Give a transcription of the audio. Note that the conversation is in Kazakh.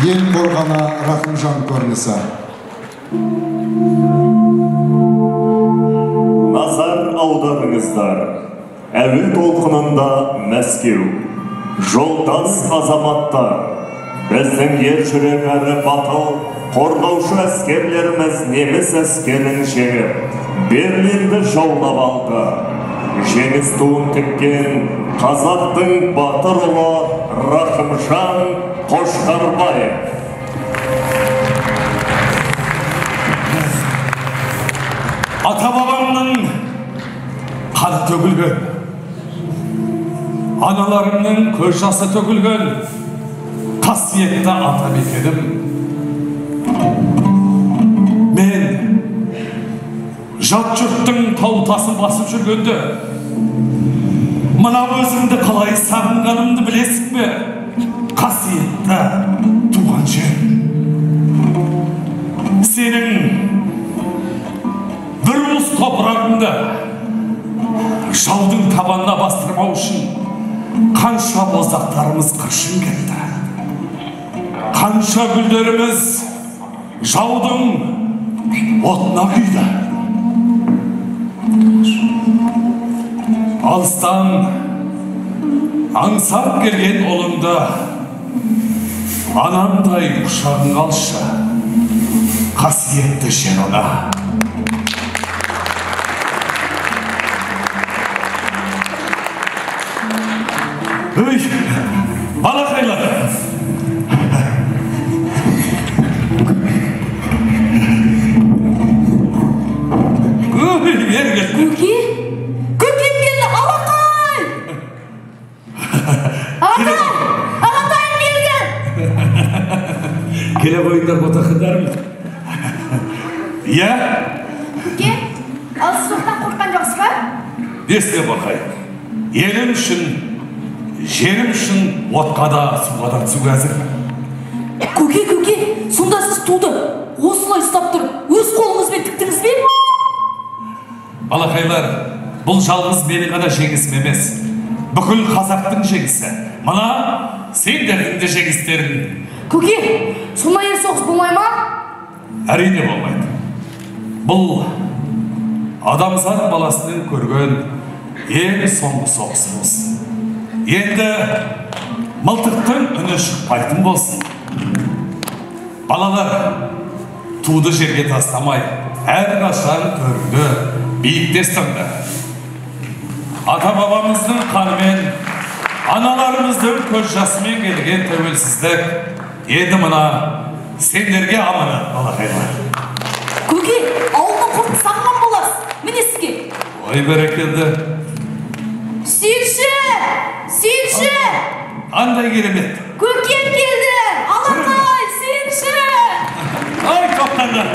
ел қорғаны Рахымжан көрінісі. Назар аударыңыздар. Әуе толқынында Мәскеу. Жолдас азаматтар. Біздің ер жүрек әрі батыл қорғаушы әскерлеріміз неміс әскерін жеңіп, Берлинді жаулап алды. Жеңіс туын тіккен қазақтың батыр ұлы Рахымжан Қошқарбаев. Ата-бабамның қаны төгілген, аналарымның көз жасы төгілген қасиетті ата мекенім. Мен жат жұрттың тау-тасын басып жүргенде мына өзіңді қалай сағынғанымды білесің бе? Қасиетті туған жер. Сенің бір уыс топырағыңды жаудың табанына бастырмау үшін қанша боздақтарымыз қыршын кетті. Қанша гүлдеріміз жаудың отына күйді. Алыстан аңсап келген ұлыңды анамдай құшағың алшы, қасиетті жер ана. Өй, балақайлар! Өй, бері кел. Көке? Көкем келді, алақай! Ағатайым келген! Келе қойыңдар ботақындарым. Иә? Көке, ал сіз оқтан қорққан жоқсыз ба? Есте бақай. Елім үшін, жерім үшін отқа да суға да түсуге әзір. Көке, сонда сіз туды осылай ұстап тұрып, өз қолыңызбен тіктіңіз бе? Балақайлар, бұл жалғыз мені ғана жеңісім емес, бүкіл қазақтың жеңісі. Мына сендердің де жеңістерің. Көке, сондай ер соғыс болмай ма? Әрине болмайды. Бұл адамзат баласының көрген ең соңғы соғысы болсын. Енді мылтықтың үні шықпайтын болсын. Балалар, туды жерге тастамай, әрқашан төріңді биікте ұстаңдар. Ата-бабамыздың қанымен, аналарымыздың көз жасымен келген тәуелсіздік енді мына сендерге аманат, балақайлар. Көке, ауылдың құртын сағынған боласыз. Міне сізге. Ой, бәрекелді. Сүйінші! Қандай керемет. Көкем келді! Алақай, сүйінші! Ай, тоқтаңдар.